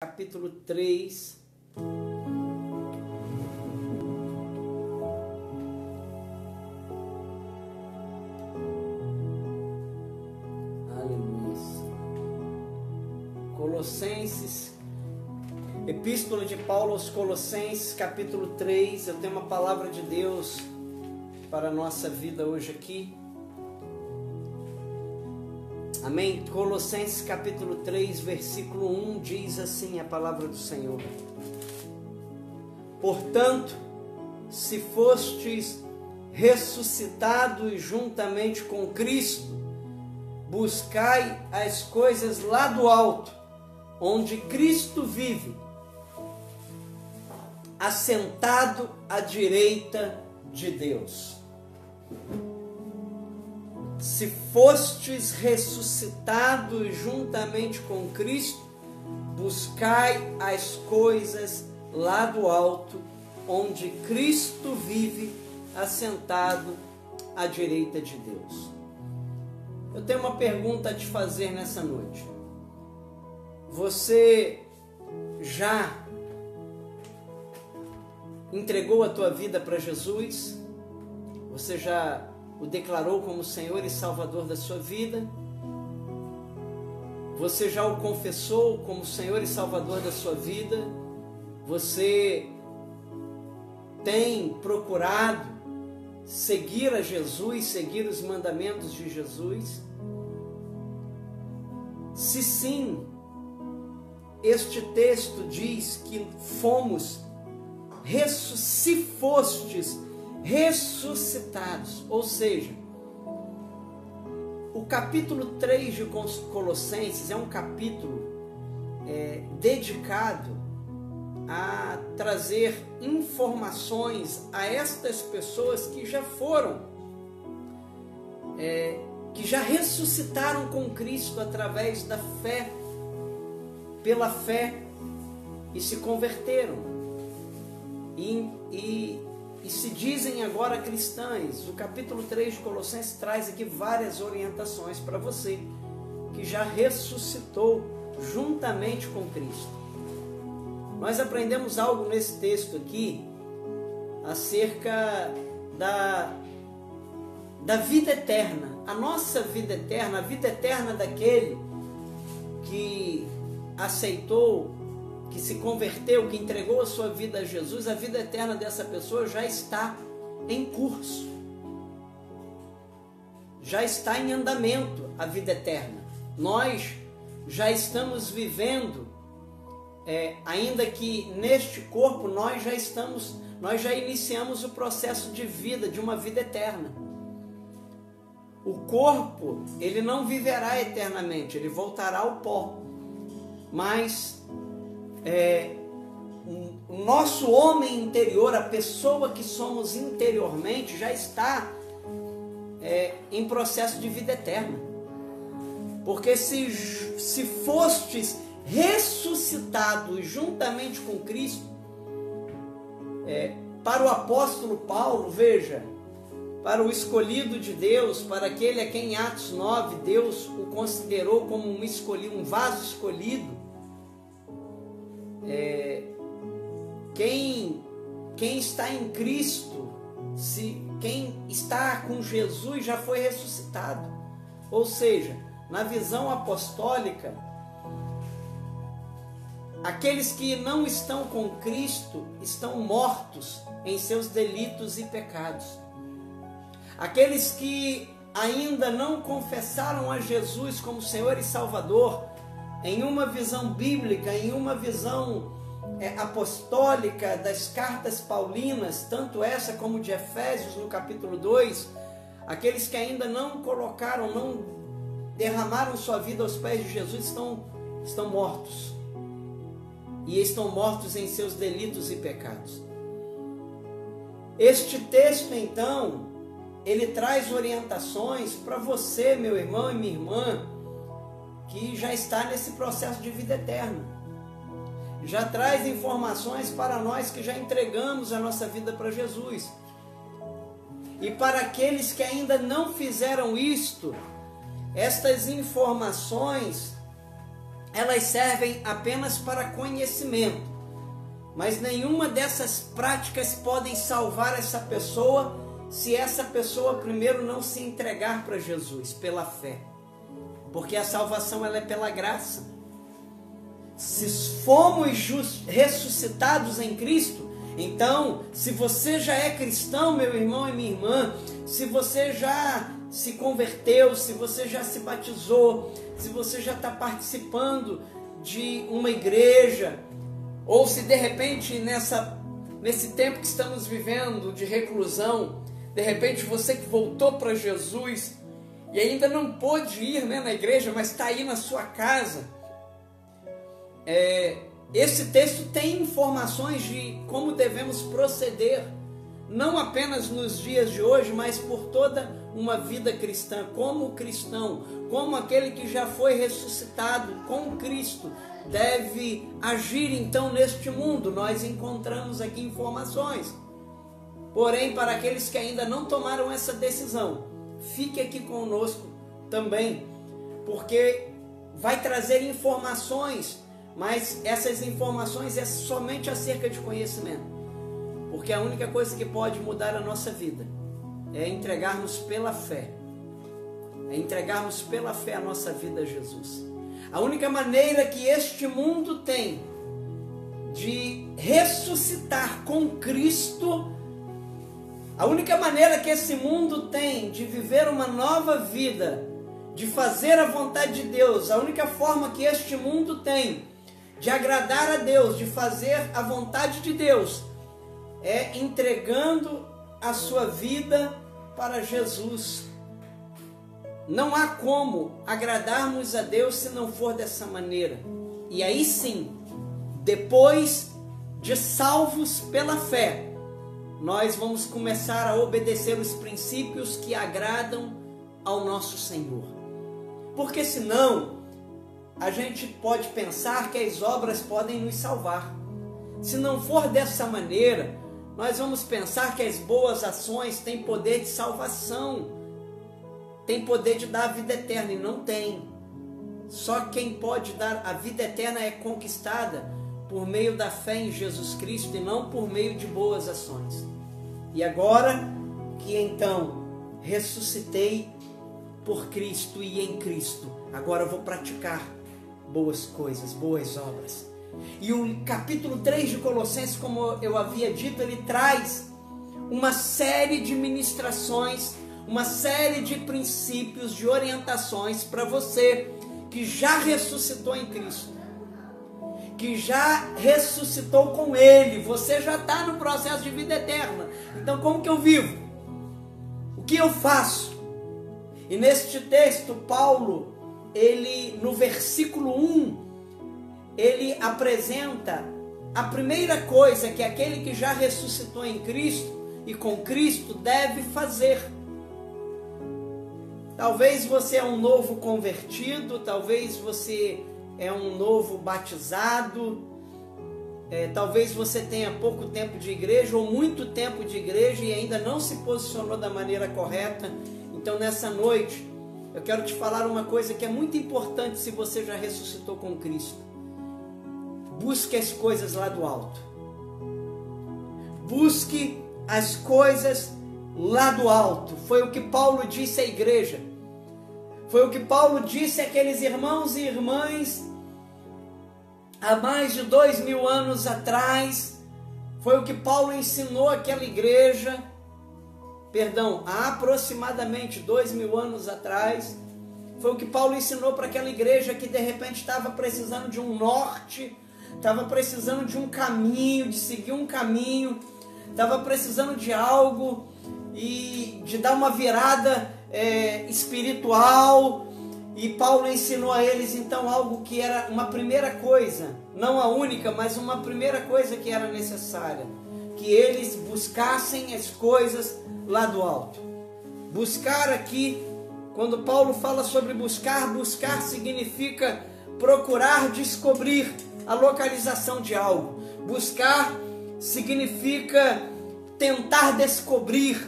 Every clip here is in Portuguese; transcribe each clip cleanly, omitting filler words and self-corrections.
Capítulo 3. Aleluia. Colossenses, Epístola de Paulo aos Colossenses, capítulo 3. Eu tenho uma palavra de Deus para a nossa vida hoje aqui. Amém? Colossenses capítulo 3, versículo 1 diz assim a palavra do Senhor: Portanto, se fostes ressuscitados juntamente com Cristo, buscai as coisas lá do alto, onde Cristo vive, assentado à direita de Deus. Se fostes ressuscitados juntamente com Cristo, buscai as coisas lá do alto, onde Cristo vive, assentado à direita de Deus. Eu tenho uma pergunta a te fazer nessa noite. Você já entregou a tua vida para Jesus? Você já o declarou como Senhor e Salvador da sua vida? Você já o confessou como Senhor e Salvador da sua vida? Você tem procurado seguir a Jesus, seguir os mandamentos de Jesus? Se sim, este texto diz que se fostes ressuscitados, ou seja, o capítulo 3 de Colossenses é um capítulo dedicado a trazer informações a estas pessoas que já foram, que já ressuscitaram com Cristo através da fé, pela fé, e se converteram e se dizem agora cristãs. O capítulo 3 de Colossenses traz aqui várias orientações para você que já ressuscitou juntamente com Cristo. Nós aprendemos algo nesse texto aqui acerca da vida eterna, a nossa vida eterna, a vida eterna daquele que aceitou, que se converteu, que entregou a sua vida a Jesus. A vida eterna dessa pessoa já está em curso, já está em andamento a vida eterna. Nós já estamos vivendo, ainda que neste corpo, nós já iniciamos o processo de vida, de uma vida eterna. O corpo, ele não viverá eternamente, ele voltará ao pó, mas o nosso homem interior, a pessoa que somos interiormente, já está em processo de vida eterna. Porque se fostes ressuscitados juntamente com Cristo, para o apóstolo Paulo, veja, para o escolhido de Deus, para aquele a quem em Atos 9 Deus o considerou como um vaso escolhido, quem está em Cristo, quem está com Jesus já foi ressuscitado. Ou seja, na visão apostólica, aqueles que não estão com Cristo estão mortos em seus delitos e pecados. Aqueles que ainda não confessaram a Jesus como Senhor e Salvador, em uma visão bíblica, em uma visão apostólica das cartas paulinas, tanto essa como de Efésios no capítulo 2, aqueles que ainda não colocaram, não derramaram sua vida aos pés de Jesus, estão mortos. E estão mortos em seus delitos e pecados. Este texto, então, ele traz orientações para você, meu irmão e minha irmã, que já está nesse processo de vida eterna. Já traz informações para nós que já entregamos a nossa vida para Jesus. E para aqueles que ainda não fizeram isto, estas informações elas servem apenas para conhecimento, mas nenhuma dessas práticas podem salvar essa pessoa se essa pessoa primeiro não se entregar para Jesus pela fé, porque a salvação ela é pela graça. Se fomos ressuscitados em Cristo, então, se você já é cristão, meu irmão e minha irmã, se você já se converteu, se você já se batizou, se você já está participando de uma igreja, ou se de repente nesse tempo que estamos vivendo de reclusão, de repente você que voltou para Jesus e ainda não pôde ir, né, na igreja, mas está aí na sua casa, esse texto tem informações de como devemos proceder, não apenas nos dias de hoje, mas por toda uma vida cristã, como cristão, como aquele que já foi ressuscitado com Cristo, deve agir então neste mundo. Nós encontramos aqui informações. Porém, para aqueles que ainda não tomaram essa decisão, fique aqui conosco também, porque vai trazer informações. Mas essas informações é somente acerca de conhecimento, porque a única coisa que pode mudar a nossa vida é entregarmos pela fé, a nossa vida a Jesus. A única maneira que este mundo tem de ressuscitar com Cristo, a única maneira que esse mundo tem de viver uma nova vida, de fazer a vontade de Deus, a única forma que este mundo tem de agradar a Deus, de fazer a vontade de Deus, é entregando a sua vida para Jesus. Não há como agradarmos a Deus se não for dessa maneira. E aí sim, depois de salvos pela fé, nós vamos começar a obedecer os princípios que agradam ao nosso Senhor. Porque senão, a gente pode pensar que as obras podem nos salvar. Se não for dessa maneira, nós vamos pensar que as boas ações têm poder de salvação, têm poder de dar a vida eterna, e não tem. Só quem pode dar a vida eterna é conquistada por meio da fé em Jesus Cristo e não por meio de boas ações. E agora que então ressuscitei por Cristo e em Cristo, agora eu vou praticar boas coisas, boas obras. E o capítulo 3 de Colossenses, como eu havia dito, ele traz uma série de ministrações, uma série de princípios, de orientações para você que já ressuscitou em Cristo, que já ressuscitou com Ele. Você já está no processo de vida eterna. Então como que eu vivo? O que eu faço? E neste texto, Paulo, ele no versículo 1, ele apresenta a primeira coisa que aquele que já ressuscitou em Cristo e com Cristo deve fazer. Talvez você é um novo convertido, talvez você é um novo batizado, talvez você tenha pouco tempo de igreja ou muito tempo de igreja e ainda não se posicionou da maneira correta. Então nessa noite eu quero te falar uma coisa que é muito importante se você já ressuscitou com Cristo. Busque as coisas lá do alto. Busque as coisas lá do alto. Foi o que Paulo disse à igreja. Foi o que Paulo disse àqueles irmãos e irmãs há mais de 2000 anos atrás. Foi o que Paulo ensinou àquela igreja. Há aproximadamente 2000 anos atrás. Foi o que Paulo ensinou para aquela igreja que de repente estava precisando de um norte, estava precisando de um caminho, de seguir um caminho, estava precisando de algo e de dar uma virada espiritual. E Paulo ensinou a eles então algo que era uma primeira coisa, não a única, mas uma primeira coisa que era necessária, que eles buscassem as coisas lá do alto. Buscar aqui, quando Paulo fala sobre buscar, buscar significa procurar descobrir a localização de algo. Buscar significa tentar descobrir,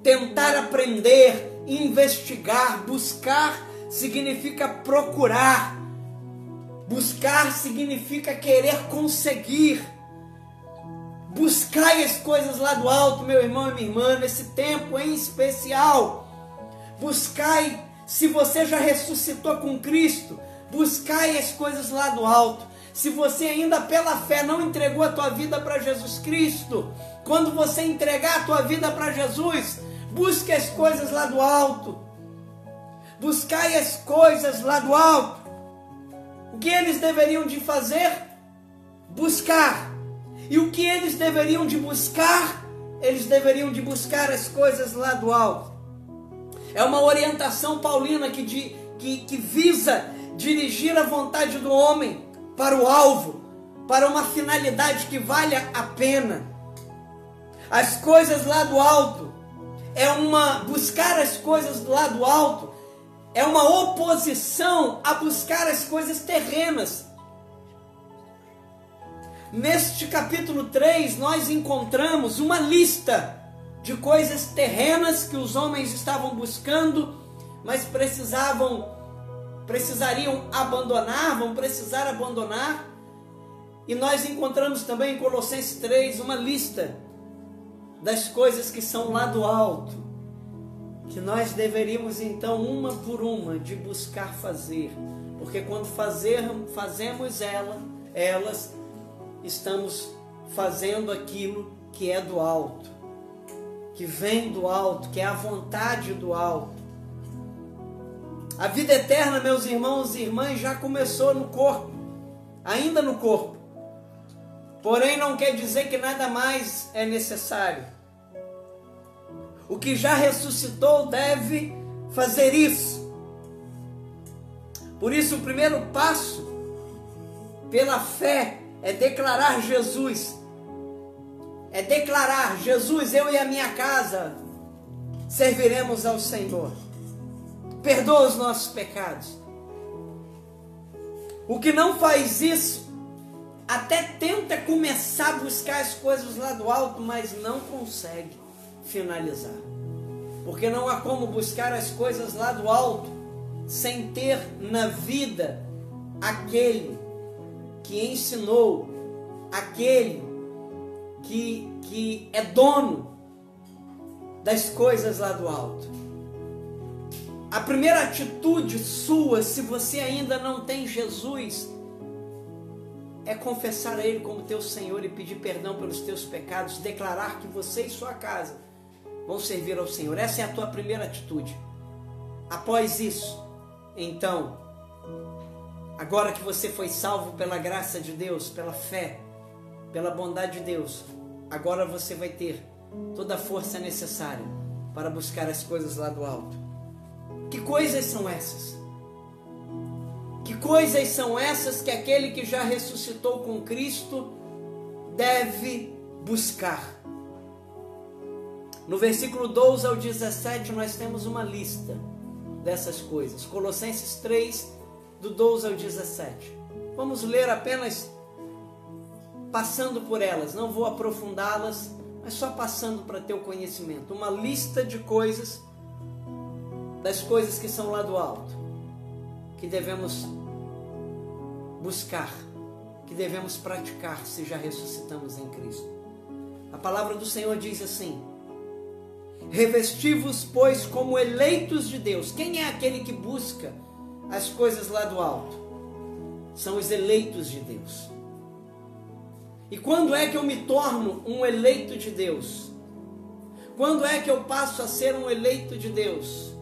tentar aprender, investigar. Buscar significa procurar. Buscar significa querer conseguir. Buscai as coisas lá do alto, meu irmão e minha irmã, nesse tempo em especial. Buscai, se você já ressuscitou com Cristo, buscai as coisas lá do alto. Se você ainda pela fé não entregou a tua vida para Jesus Cristo, quando você entregar a tua vida para Jesus, busque as coisas lá do alto. Buscai as coisas lá do alto. O que eles deveriam de fazer? Buscar. E o que eles deveriam de buscar? Eles deveriam de buscar as coisas lá do alto. É uma orientação paulina que visa dirigir a vontade do homem para o alvo, para uma finalidade que valha a pena. As coisas lá do alto buscar as coisas lá do alto é uma oposição a buscar as coisas terrenas. Neste capítulo 3, nós encontramos uma lista de coisas terrenas que os homens estavam buscando, mas precisariam abandonar, vão precisar abandonar. E nós encontramos também em Colossenses 3 uma lista das coisas que são lá do alto, que nós deveríamos então, uma por uma, de buscar fazer, porque quando fazemos elas, estamos fazendo aquilo que é do alto, que vem do alto, que é a vontade do alto. A vida eterna, meus irmãos e irmãs, já começou no corpo, ainda no corpo. Porém, não quer dizer que nada mais é necessário. O que já ressuscitou deve fazer isso. Por isso, o primeiro passo, pela fé, é declarar Jesus. É declarar: Jesus, eu e a minha casa serviremos ao Senhor. Perdoa os nossos pecados. O que não faz isso, até tenta começar a buscar as coisas lá do alto, mas não consegue finalizar. Porque não há como buscar as coisas lá do alto sem ter na vida aquele que ensinou, aquele que é dono das coisas lá do alto. A primeira atitude sua, se você ainda não tem Jesus, é confessar a Ele como teu Senhor e pedir perdão pelos teus pecados, declarar que você e sua casa vão servir ao Senhor. Essa é a tua primeira atitude. Após isso, então, agora que você foi salvo pela graça de Deus, pela fé, pela bondade de Deus, agora você vai ter toda a força necessária para buscar as coisas lá do alto. Que coisas são essas? Que coisas são essas que aquele que já ressuscitou com Cristo deve buscar? No versículo 12 ao 17 nós temos uma lista dessas coisas. Colossenses 3, do 12 ao 17. Vamos ler apenas passando por elas, não vou aprofundá-las, mas só passando para ter o conhecimento. Uma lista de coisas, das coisas que são lá do alto, que devemos buscar, que devemos praticar se já ressuscitamos em Cristo. A palavra do Senhor diz assim: revesti-vos, pois, como eleitos de Deus. Quem é aquele que busca as coisas lá do alto? São os eleitos de Deus. E quando é que eu me torno um eleito de Deus? Quando é que eu passo a ser um eleito de Deus?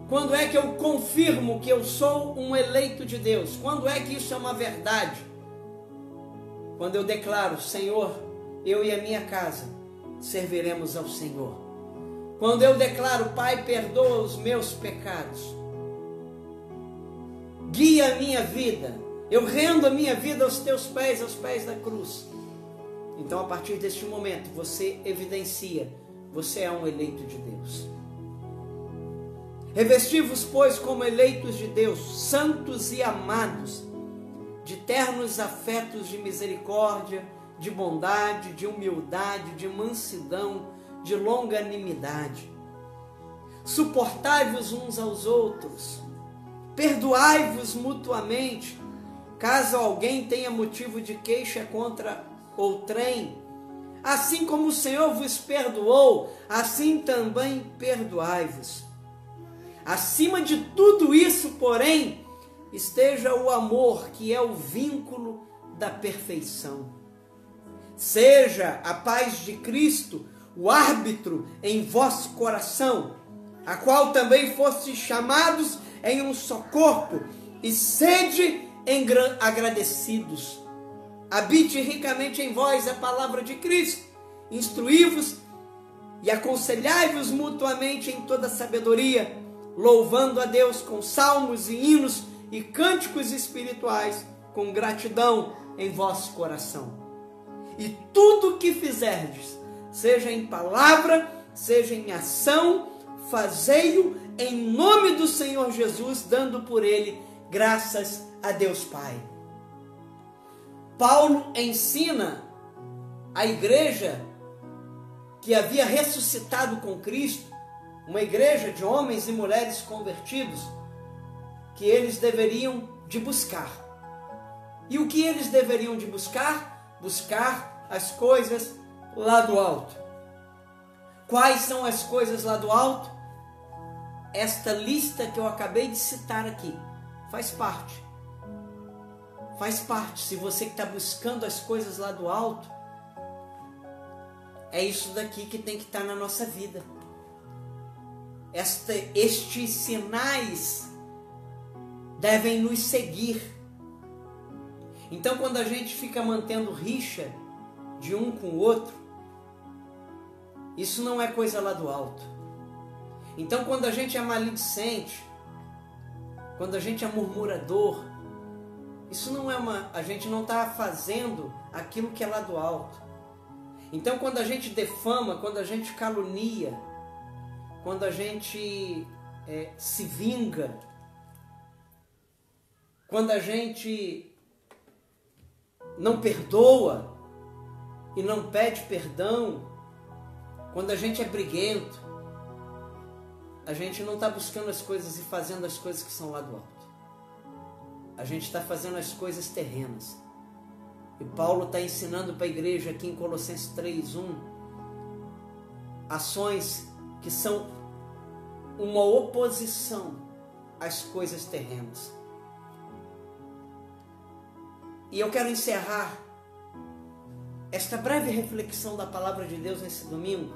Quando é que eu confirmo que eu sou um eleito de Deus? Quando é que isso é uma verdade? Quando eu declaro: Senhor, eu e a minha casa serviremos ao Senhor. Quando eu declaro: Pai, perdoa os meus pecados, guia a minha vida, eu rendo a minha vida aos teus pés, aos pés da cruz. Então, a partir deste momento, você evidencia: você é um eleito de Deus. Revesti-vos, pois, como eleitos de Deus, santos e amados, de ternos afetos de misericórdia, de bondade, de humildade, de mansidão, de longanimidade. Suportai-vos uns aos outros, Perdoai-vos mutuamente, caso alguém tenha motivo de queixa contra outrem. Assim como o Senhor vos perdoou, assim também perdoai-vos. Acima de tudo isso, porém, esteja o amor, que é o vínculo da perfeição. Seja a paz de Cristo o árbitro em vosso coração, a qual também fostes chamados em um só corpo, e sede agradecidos. Habite ricamente em vós a palavra de Cristo, instruí-vos e aconselhai-vos mutuamente em toda sabedoria, louvando a Deus com salmos e hinos e cânticos espirituais, com gratidão em vosso coração. E tudo o que fizerdes, seja em palavra, seja em ação, fazei-o em nome do Senhor Jesus, dando por ele graças a Deus Pai. Paulo ensina a igreja que havia ressuscitado com Cristo, uma igreja de homens e mulheres convertidos, que eles deveriam de buscar. E o que eles deveriam de buscar? Buscar as coisas lá do alto. Quais são as coisas lá do alto? Esta lista que eu acabei de citar aqui faz parte. Faz parte. Se você que está buscando as coisas lá do alto, é isso daqui que tem que estar na nossa vida. Estes sinais devem nos seguir. Então, quando a gente fica mantendo rixa de um com o outro, isso não é coisa lá do alto. Então, quando a gente é maledicente, quando a gente é murmurador, isso não é a gente não está fazendo aquilo que é lá do alto. Então, quando a gente defama, quando a gente calunia, quando a gente se vinga, quando a gente não perdoa e não pede perdão, quando a gente é briguento, a gente não está buscando as coisas e fazendo as coisas que são lá do alto. A gente está fazendo as coisas terrenas. E Paulo está ensinando para a igreja aqui em Colossenses 3:1 ações que são uma oposição às coisas terrenas. E eu quero encerrar esta breve reflexão da palavra de Deus nesse domingo,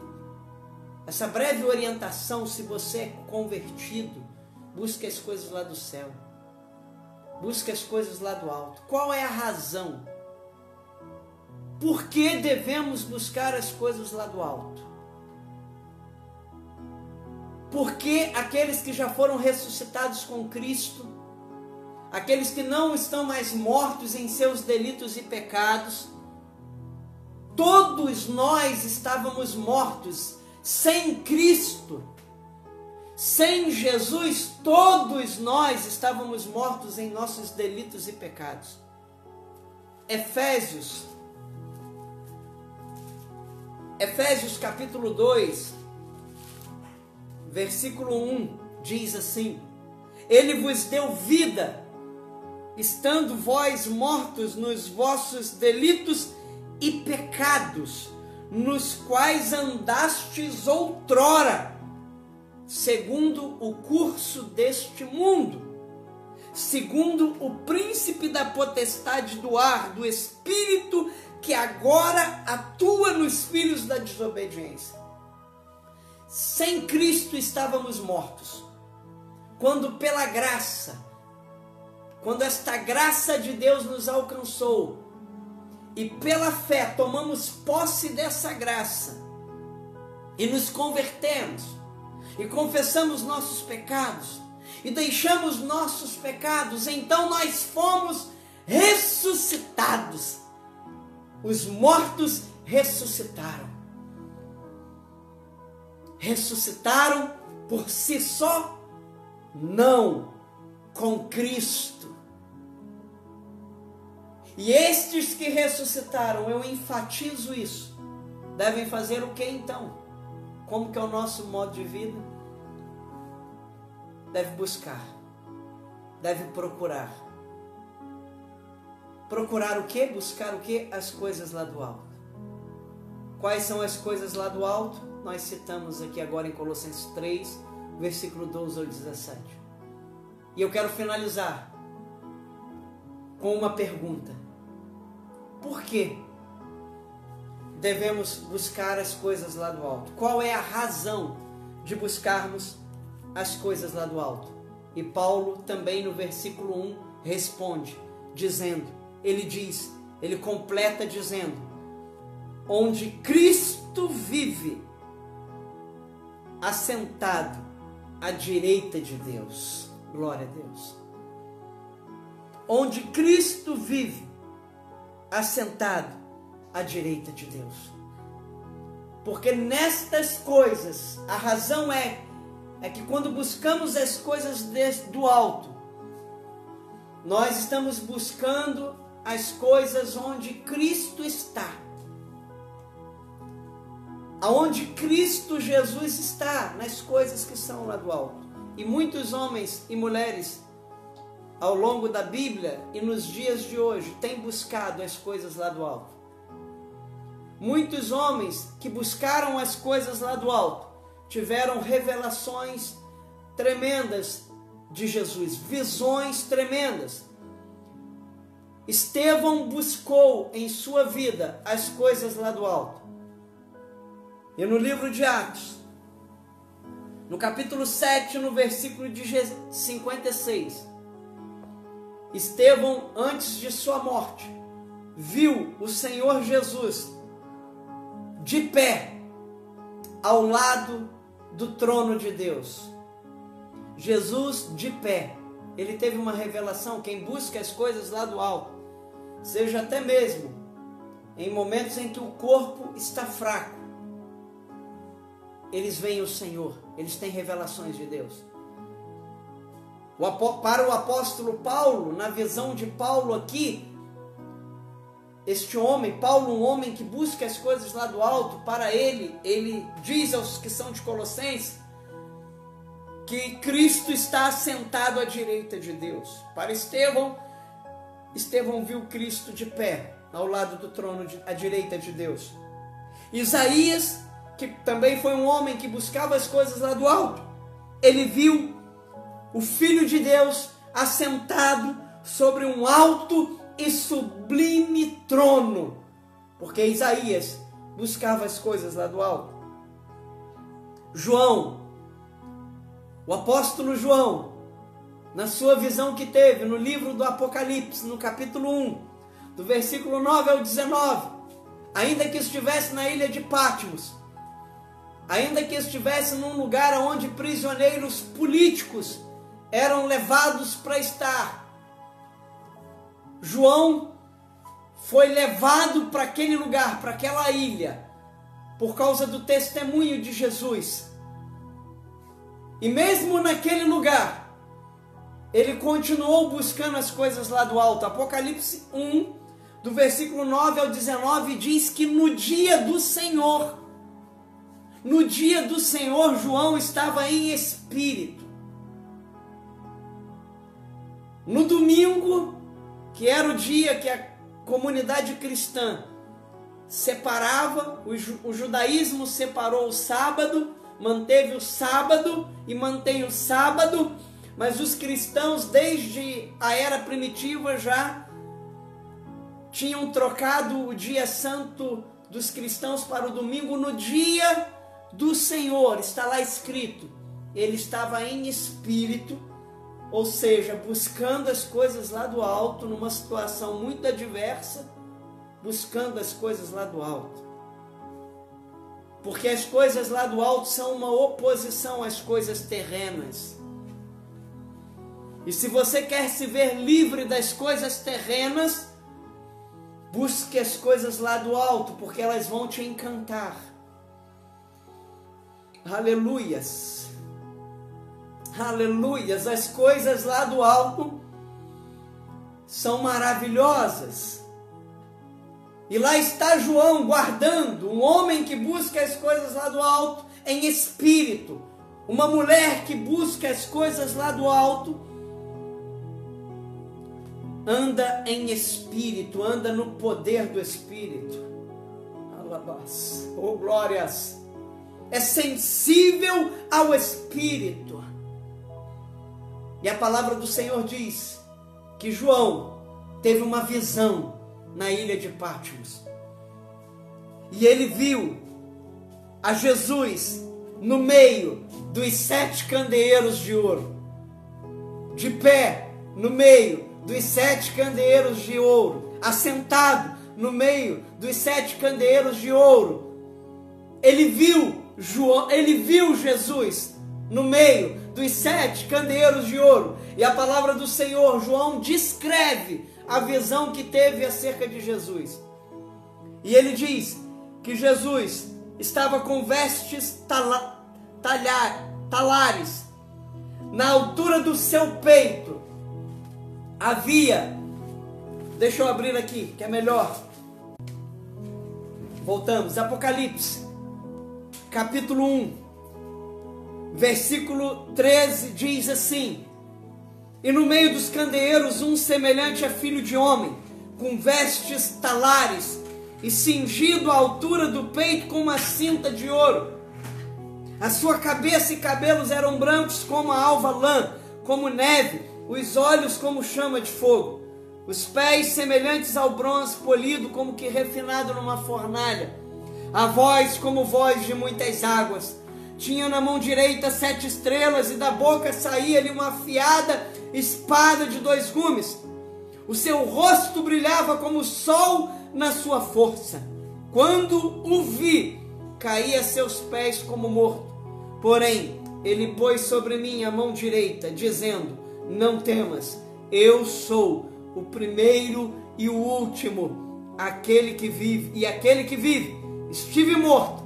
essa breve orientação. Se você é convertido, busque as coisas lá do céu, busque as coisas lá do alto. Qual é a razão? Por que devemos buscar as coisas lá do alto? Porque aqueles que já foram ressuscitados com Cristo, aqueles que não estão mais mortos em seus delitos e pecados, todos nós estávamos mortos sem Cristo, sem Jesus. Todos nós estávamos mortos em nossos delitos e pecados. Efésios capítulo 2, versículo 1, diz assim: Ele vos deu vida, estando vós mortos nos vossos delitos e pecados, nos quais andastes outrora, segundo o curso deste mundo, segundo o príncipe da potestade do ar, do espírito que agora atua nos filhos da desobediência. Sem Cristo estávamos mortos. Quando pela graça, quando esta graça de Deus nos alcançou, e pela fé tomamos posse dessa graça, e nos convertemos, e confessamos nossos pecados, e deixamos nossos pecados, então nós fomos ressuscitados. Os mortos ressuscitaram. Ressuscitaram por si só? Não, com Cristo. E estes que ressuscitaram, eu enfatizo isso, devem fazer o que então? Como que é o nosso modo de vida? Deve buscar deve procurar. Procurar o quê? Buscar o quê? As coisas lá do alto. Quais são as coisas lá do alto? Nós citamos aqui agora em Colossenses 3, versículo 12 ao 17. E eu quero finalizar com uma pergunta. Por que devemos buscar as coisas lá do alto? Qual é a razão de buscarmos as coisas lá do alto? E Paulo também no versículo 1 responde, dizendo, ele completa dizendo, onde Cristo vive, assentado à direita de Deus. Glória a Deus. Onde Cristo vive, assentado à direita de Deus. Porque nestas coisas, a razão é que quando buscamos as coisas do alto, nós estamos buscando as coisas onde Cristo está. Aonde Cristo Jesus está, nas coisas que são lá do alto. E muitos homens e mulheres, ao longo da Bíblia e nos dias de hoje, têm buscado as coisas lá do alto. Muitos homens que buscaram as coisas lá do alto, tiveram revelações tremendas de Jesus, visões tremendas. Estevão buscou em sua vida as coisas lá do alto. E no livro de Atos, no capítulo 7, no versículo de 56, Estevão, antes de sua morte, viu o Senhor Jesus de pé ao lado do trono de Deus. Jesus de pé. Ele teve uma revelação. Quem busca as coisas lá do alto, seja até mesmo em momentos em que o corpo está fraco, eles veem o Senhor, eles têm revelações de Deus. Para o apóstolo Paulo, na visão de Paulo aqui, este homem, Paulo, um homem que busca as coisas lá do alto, para ele diz aos que são de Colossenses, que Cristo está assentado à direita de Deus. Para Estevão viu Cristo de pé, ao lado do trono, à direita de Deus. Isaías, que também foi um homem que buscava as coisas lá do alto, ele viu o Filho de Deus assentado sobre um alto e sublime trono, porque Isaías buscava as coisas lá do alto. João, o apóstolo João, na sua visão que teve no livro do Apocalipse, no capítulo 1, do versículo 9 ao 19, ainda que estivesse na ilha de Patmos, ainda que estivesse num lugar onde prisioneiros políticos eram levados para estar, João foi levado para aquele lugar, para aquela ilha, por causa do testemunho de Jesus. E mesmo naquele lugar, ele continuou buscando as coisas lá do alto. Apocalipse 1, do versículo 9 ao 19, diz que no dia do Senhor, João estava em espírito. No domingo, que era o dia que a comunidade cristã separava, o judaísmo separou o sábado, manteve o sábado e mantém o sábado, mas os cristãos desde a era primitiva já tinham trocado o dia santo dos cristãos para o domingo. No dia do Senhor, está lá escrito, ele estava em espírito, ou seja, buscando as coisas lá do alto, numa situação muito adversa, buscando as coisas lá do alto. Porque as coisas lá do alto são uma oposição às coisas terrenas. E se você quer se ver livre das coisas terrenas, busque as coisas lá do alto, porque elas vão te encantar. Aleluias! Aleluias! As coisas lá do alto são maravilhosas. E lá está João guardando, um homem que busca as coisas lá do alto em espírito, uma mulher que busca as coisas lá do alto anda em espírito, anda no poder do Espírito. Alabás, oh glórias, é sensível ao Espírito. E a palavra do Senhor diz que João teve uma visão na ilha de Patmos. E ele viu a Jesus no meio dos 7 candeeiros de ouro, de pé no meio dos 7 candeeiros de ouro, assentado no meio dos 7 candeeiros de ouro. Ele viu Jesus no meio dos 7 candeeiros de ouro. E a palavra do Senhor, João descreve a visão que teve acerca de Jesus. E ele diz que Jesus estava com vestes talares. Na altura do seu peito havia, deixa eu abrir aqui que é melhor. Voltamos, Apocalipse, capítulo 1, versículo 13, diz assim: e no meio dos candeeiros um semelhante a filho de homem, com vestes talares, e cingido à altura do peito com uma cinta de ouro. A sua cabeça e cabelos eram brancos como a alva lã, como neve, os olhos como chama de fogo, os pés semelhantes ao bronze polido, como que refinado numa fornalha, a voz como voz de muitas águas. Tinha na mão direita 7 estrelas, e da boca saía-lhe uma afiada espada de 2 gumes. O seu rosto brilhava como o sol na sua força. Quando o vi, caí a seus pés como morto. Porém, ele pôs sobre mim a mão direita, dizendo: não temas, eu sou o primeiro e o último, aquele que vive e aquele que vive. Estive morto,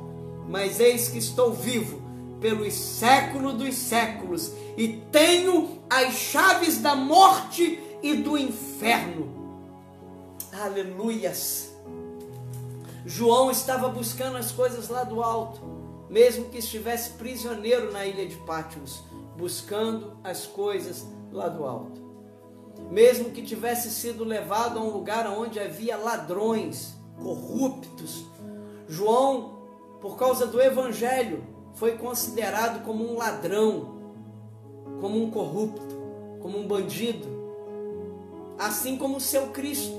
mas eis que estou vivo pelos séculos dos séculos, e tenho as chaves da morte e do inferno. Aleluias! João estava buscando as coisas lá do alto, mesmo que estivesse prisioneiro na ilha de Patmos, buscando as coisas lá do alto. Mesmo que tivesse sido levado a um lugar onde havia ladrões, corruptos, João, por causa do evangelho, foi considerado como um ladrão, como um corrupto, como um bandido. Assim como o seu Cristo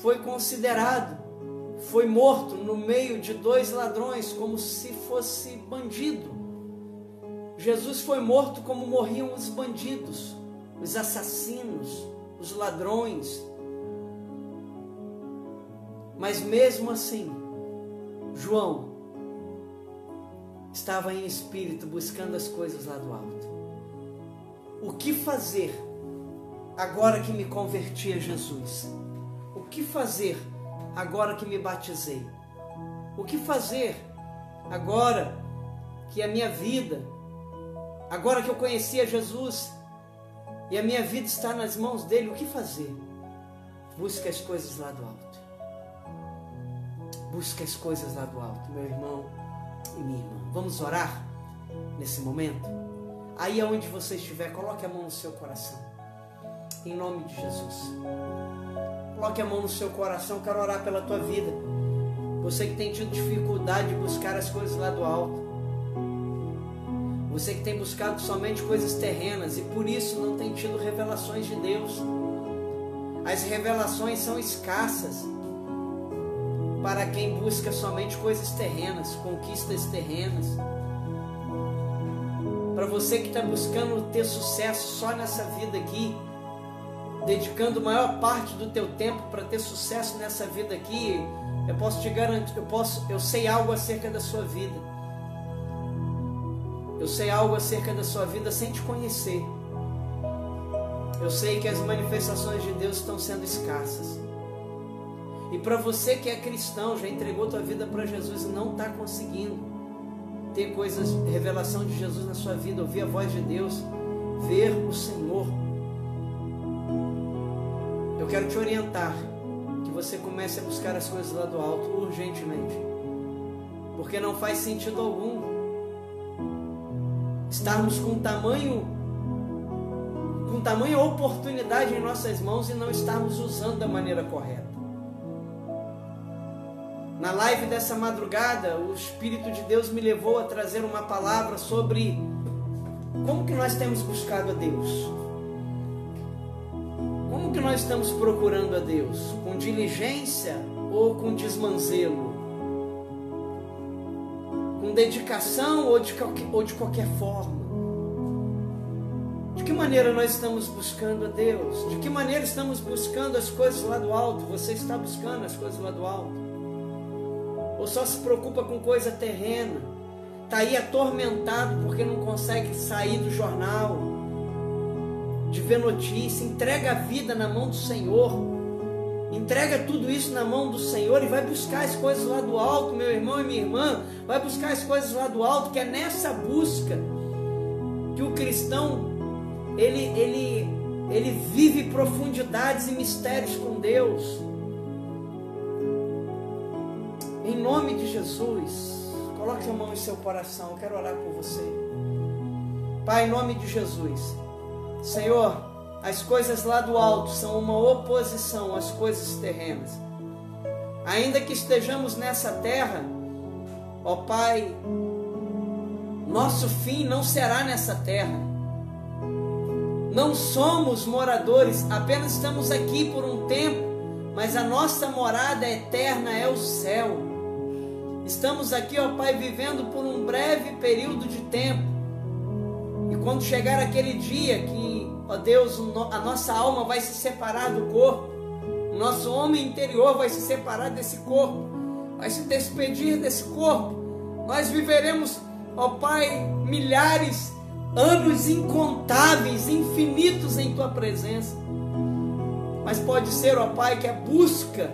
foi considerado, foi morto no meio de 2 ladrões, como se fosse bandido. Jesus foi morto como morriam os bandidos, os assassinos, os ladrões. Mas mesmo assim, João estava em espírito buscando as coisas lá do alto. O que fazer agora que me converti a Jesus? O que fazer agora que me batizei? O que fazer agora que a minha vida, agora que eu conheci a Jesus e a minha vida está nas mãos dele? O que fazer? Busca as coisas lá do alto. Busca as coisas lá do alto, meu irmão e minha irmã. Vamos orar nesse momento? Aí aonde você estiver, coloque a mão no seu coração, em nome de Jesus. Coloque a mão no seu coração. Quero orar pela tua vida. Você que tem tido dificuldade de buscar as coisas lá do alto, você que tem buscado somente coisas terrenas e por isso não tem tido revelações de Deus. As revelações são escassas para quem busca somente coisas terrenas, conquistas terrenas. Para você que está buscando ter sucesso só nessa vida aqui, dedicando a maior parte do teu tempo para ter sucesso nessa vida aqui, eu posso te garantir, eu sei algo acerca da sua vida. Eu sei algo acerca da sua vida sem te conhecer. Eu sei que as manifestações de Deus estão sendo escassas. E para você que é cristão, já entregou tua vida para Jesus e não está conseguindo ter coisas, revelação de Jesus na sua vida, ouvir a voz de Deus, ver o Senhor, eu quero te orientar que você comece a buscar as coisas lá do alto urgentemente, porque não faz sentido algum estarmos com tamanho com tamanha oportunidade em nossas mãos e não estarmos usando da maneira correta. Na live dessa madrugada, o Espírito de Deus me levou a trazer uma palavra sobre como que nós temos buscado a Deus. Como que nós estamos procurando a Deus? Com diligência ou com desmanzelo? Com dedicação ou de qualquer forma? De que maneira nós estamos buscando a Deus? De que maneira estamos buscando as coisas lá do alto? Você está buscando as coisas lá do alto? Ou só se preocupa com coisa terrena? Está aí atormentado porque não consegue sair do jornal, de ver notícia. Entrega a vida na mão do Senhor. Entrega tudo isso na mão do Senhor e vai buscar as coisas lá do alto, meu irmão e minha irmã. Vai buscar as coisas lá do alto, que é nessa busca que o cristão ele vive profundidades e mistérios com Deus. Em nome de Jesus, coloque a mão em seu coração. Eu quero orar por você. Pai, em nome de Jesus, Senhor, as coisas lá do alto são uma oposição às coisas terrenas. Ainda que estejamos nessa terra, ó Pai, nosso fim não será nessa terra. Não somos moradores, apenas estamos aqui por um tempo, mas a nossa morada eterna é o céu. Estamos aqui, ó Pai, vivendo por um breve período de tempo. E quando chegar aquele dia que, ó Deus, a nossa alma vai se separar do corpo, o nosso homem interior vai se separar desse corpo, vai se despedir desse corpo, nós viveremos, ó Pai, milhares, anos incontáveis, infinitos em Tua presença. Mas pode ser, ó Pai, que a busca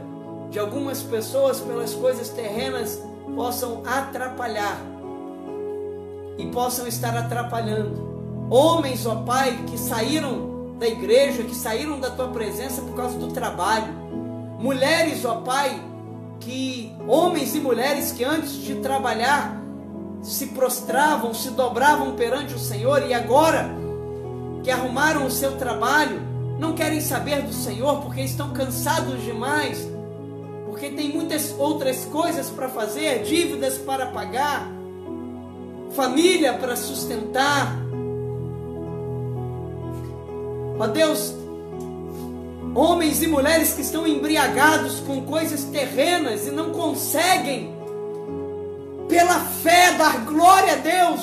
de algumas pessoas pelas coisas terrenas possam atrapalhar e possam estar atrapalhando homens, ó Pai, que saíram da igreja, que saíram da Tua presença por causa do trabalho. Mulheres, ó Pai, homens e mulheres que antes de trabalhar se prostravam, se dobravam perante o Senhor, e agora que arrumaram o seu trabalho, não querem saber do Senhor porque estão cansados demais, porque tem muitas outras coisas para fazer, dívidas para pagar, família para sustentar. Ó Deus, homens e mulheres que estão embriagados com coisas terrenas e não conseguem, pela fé, dar glória a Deus,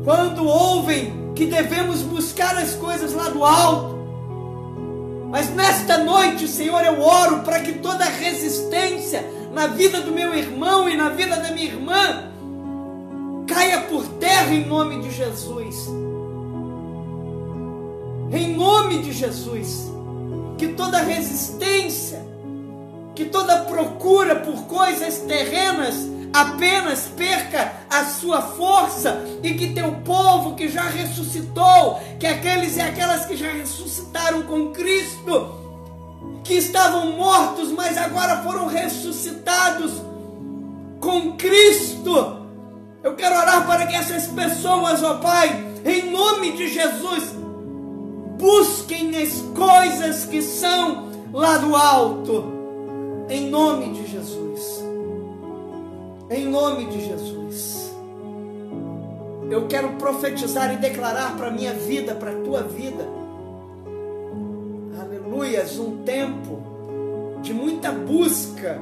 quando ouvem que devemos buscar as coisas lá do alto. Mas nesta noite, Senhor, eu oro para que toda resistência na vida do meu irmão e na vida da minha irmã caia por terra em nome de Jesus. Em nome de Jesus, que toda resistência, que toda procura por coisas terrenas apenas perca a sua força, e que teu povo que já ressuscitou, que aqueles e aquelas que já ressuscitaram com Cristo, que estavam mortos, mas agora foram ressuscitados com Cristo, eu quero orar para que essas pessoas, ó Pai, em nome de Jesus, busquem as coisas que são lá do alto, em nome de Jesus. Em nome de Jesus, eu quero profetizar e declarar para a minha vida, para a tua vida, aleluias, um tempo de muita busca.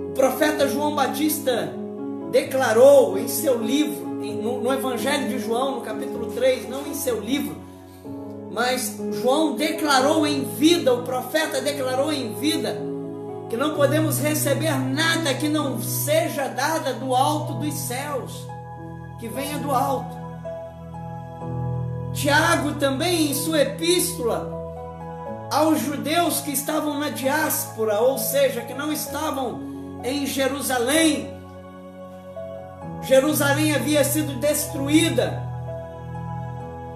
O profeta João Batista declarou em seu livro, no Evangelho de João, no capítulo 3, não em seu livro, mas João declarou em vida, o profeta declarou em vida, que não podemos receber nada que não seja dada do alto dos céus, que venha do alto. Tiago também, em sua epístola aos judeus que estavam na diáspora, ou seja, que não estavam em Jerusalém. Jerusalém havia sido destruída,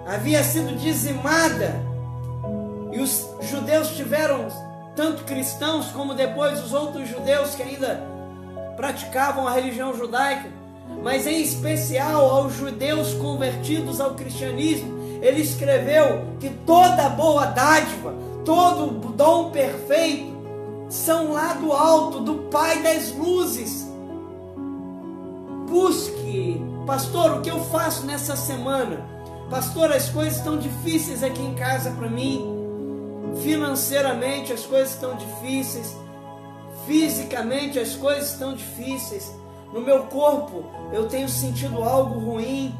havia sido dizimada, e os judeus tiveram, tanto cristãos como depois os outros judeus que ainda praticavam a religião judaica, mas em especial aos judeus convertidos ao cristianismo, ele escreveu que toda boa dádiva, todo dom perfeito, são lá do alto, do Pai das luzes. Busque, pastor, o que eu faço nessa semana? Pastor, as coisas estão difíceis aqui em casa para mim, financeiramente as coisas estão difíceis, fisicamente as coisas estão difíceis, no meu corpo eu tenho sentido algo ruim,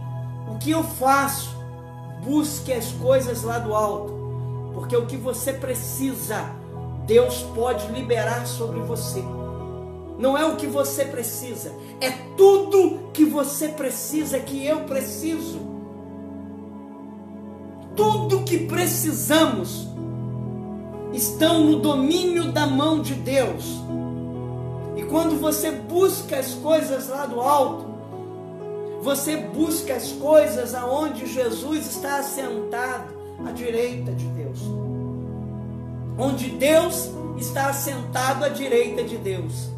o que eu faço? Busque as coisas lá do alto, porque o que você precisa, Deus pode liberar sobre você. Não é o que você precisa, é tudo que você precisa, que eu preciso. Tudo que precisamos estão no domínio da mão de Deus. E quando você busca as coisas lá do alto, você busca as coisas aonde Jesus está assentado à direita de Deus. Onde Deus está assentado à direita de Deus.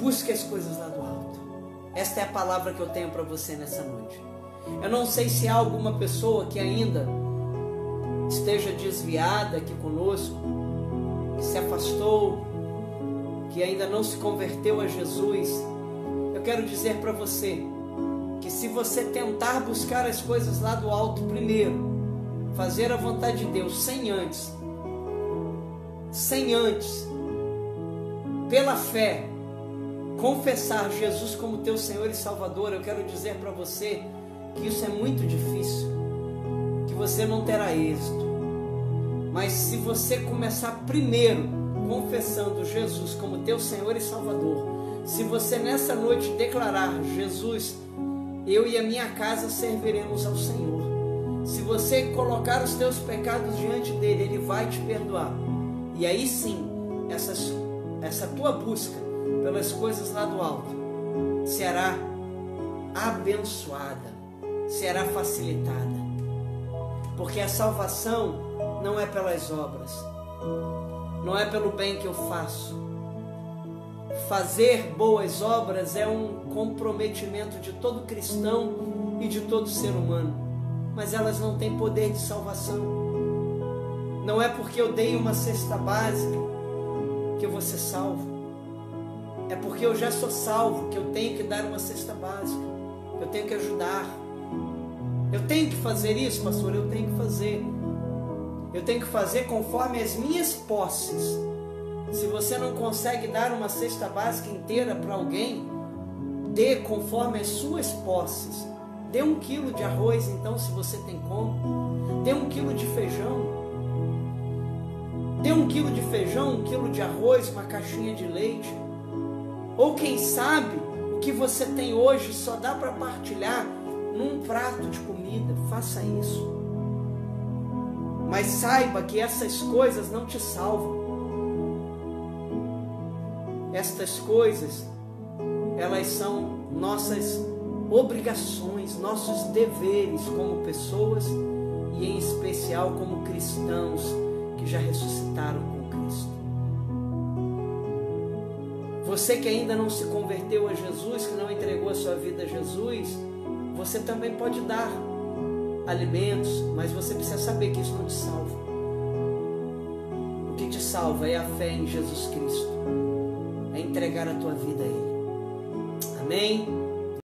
Busque as coisas lá do alto. Esta é a palavra que eu tenho para você nessa noite. Eu não sei se há alguma pessoa que ainda esteja desviada aqui conosco, que se afastou, que ainda não se converteu a Jesus. Eu quero dizer para você que se você tentar buscar as coisas lá do alto primeiro, fazer a vontade de Deus sem antes, pela fé, confessar Jesus como teu Senhor e Salvador, eu quero dizer para você que isso é muito difícil, que você não terá êxito. Mas se você começar primeiro confessando Jesus como teu Senhor e Salvador, se você nessa noite declarar: Jesus, eu e a minha casa serviremos ao Senhor, se você colocar os teus pecados diante dele, ele vai te perdoar. E aí sim, essa tua busca pelas coisas lá do alto será abençoada, será facilitada, porque a salvação não é pelas obras, não é pelo bem que eu faço. Fazer boas obras é um comprometimento de todo cristão e de todo ser humano, mas elas não têm poder de salvação. Não é porque eu dei uma cesta básica que eu vou ser salvo. É porque eu já sou salvo que eu tenho que dar uma cesta básica, eu tenho que ajudar. Eu tenho que fazer isso, pastor, eu tenho que fazer. Eu tenho que fazer conforme as minhas posses. Se você não consegue dar uma cesta básica inteira para alguém, dê conforme as suas posses. Dê 1 quilo de arroz, então, se você tem como. Dê 1 quilo de feijão. Dê 1 quilo de feijão, 1 quilo de arroz, uma caixinha de leite. Ou quem sabe, o que você tem hoje só dá para partilhar num prato de comida. Faça isso. Mas saiba que essas coisas não te salvam. Estas coisas, elas são nossas obrigações, nossos deveres como pessoas e em especial como cristãos que já ressuscitaram com Cristo. Você que ainda não se converteu a Jesus, que não entregou a sua vida a Jesus, você também pode dar alimentos, mas você precisa saber que isso não te salva. O que te salva é a fé em Jesus Cristo, é entregar a tua vida a Ele. Amém?